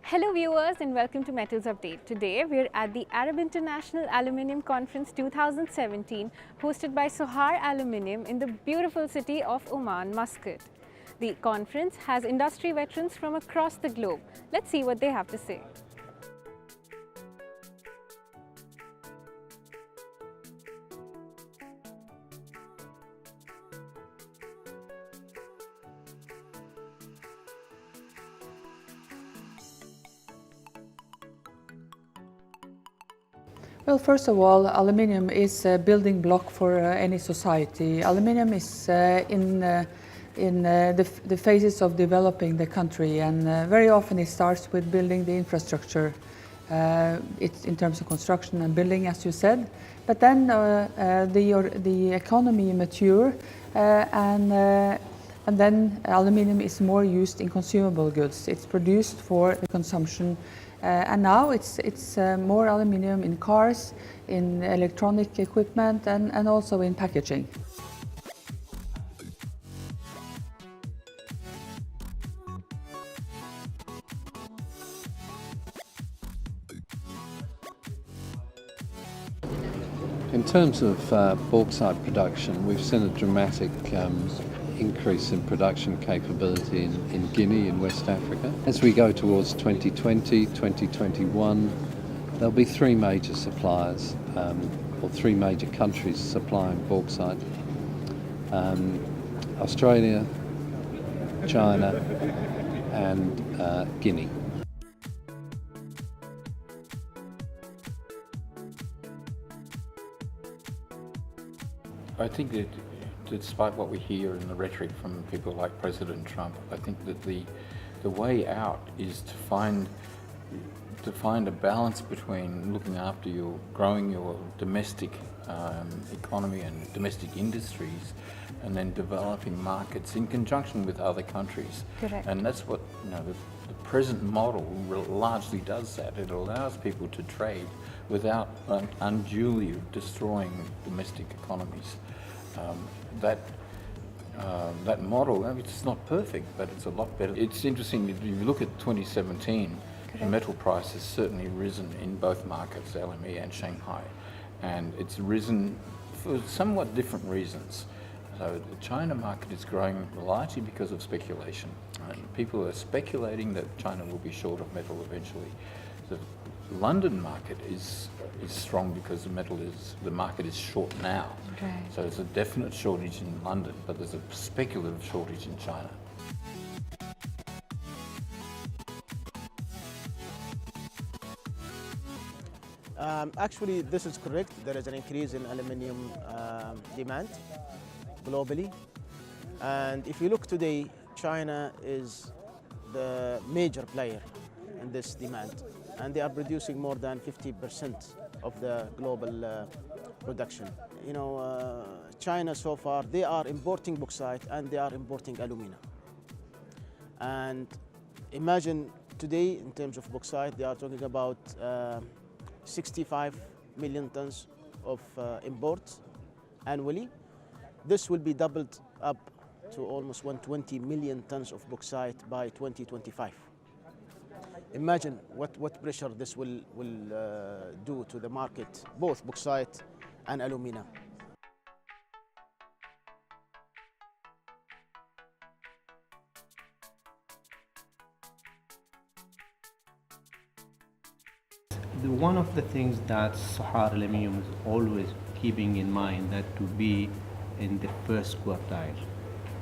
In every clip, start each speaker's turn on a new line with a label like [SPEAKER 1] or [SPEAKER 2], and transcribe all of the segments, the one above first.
[SPEAKER 1] Hello viewers and welcome to Metals Update. Today we are at the Arab International Aluminium Conference 2017 hosted by Sohar Aluminium in the beautiful city of Oman, Muscat. The conference has industry veterans from across the globe. Let's see what they have to say.
[SPEAKER 2] Well, first of all, aluminium is a building block for any society. Aluminium is in the phases of developing the country, and very often it starts with building the infrastructure. It's in terms of construction and building, as you said. But then the economy mature, and then aluminium is more used in consumable goods. It's produced for the consumption. And now it's more aluminium in cars, in electronic equipment, and also in packaging.
[SPEAKER 3] In terms of bauxite production, we've seen a dramatic increase in production capability in Guinea in West Africa. As we go towards 2020, 2021, there'll be three major suppliers, or three major countries supplying bauxite. Australia, China and Guinea.
[SPEAKER 4] I think that despite what we hear in the rhetoric from people like President Trump, I think that the way out is to find a balance between looking after growing your domestic economy and domestic industries, and then developing markets in conjunction with other countries.
[SPEAKER 1] Correct.
[SPEAKER 4] And that's what the present model largely does. That it allows people to trade without unduly destroying domestic economies. That model, I mean, it's not perfect, but it's a lot better. It's interesting, if you look at 2017, the metal price has certainly risen in both markets, LME and Shanghai, and it's risen for somewhat different reasons. So the China market is growing largely because of speculation, and people are speculating that China will be short of metal eventually. The London market is strong because the market is short now.
[SPEAKER 1] Right.
[SPEAKER 4] So there's a definite shortage in London, but there's a speculative shortage in China.
[SPEAKER 5] Actually, this is correct. There is an increase in aluminium demand globally. And if you look today, China is the major player in this demand. And they are producing more than 50% of the global production. China so far, they are importing bauxite and they are importing alumina. And imagine today, in terms of bauxite, they are talking about 65 million tons of imports annually. This will be doubled up to almost 120 million tons of bauxite by 2025. Imagine what pressure this will do to the market, both bauxite and alumina.
[SPEAKER 6] One of the things that Sohar Aluminium is always keeping in mind that to be in the first quartile.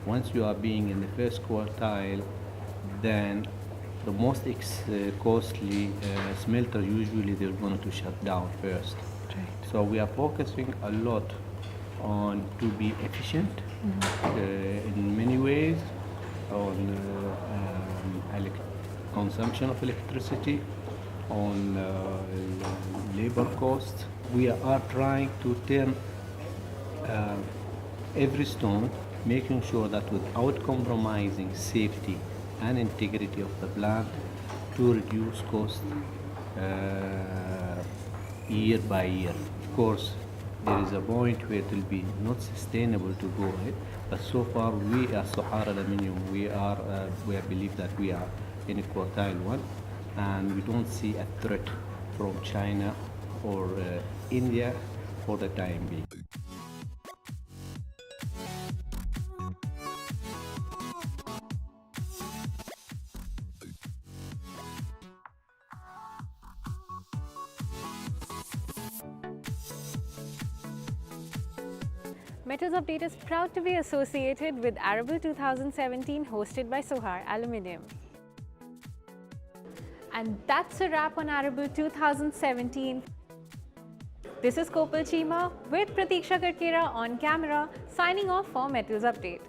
[SPEAKER 6] Once you are being in the first quartile, then the most costly smelter, usually they're going to shut down first.
[SPEAKER 1] Right.
[SPEAKER 6] So we are focusing a lot on to be efficient in many ways, on consumption of electricity, on labor costs. We are trying to turn every stone, making sure that without compromising safety and integrity of the plant, to reduce cost year by year. Of course, there is a point where it will be not sustainable to go ahead, but so far we as Sohar Aluminium, we believe that we are in quartile 1, and we don't see a threat from China or India for the time being.
[SPEAKER 1] Metals Update is proud to be associated with ARABAL 2017 hosted by Sohar Aluminium. And that's a wrap on ARABAL 2017. This is Kopal Cheema with Pratiksha Karkera on camera, signing off for Metals Update.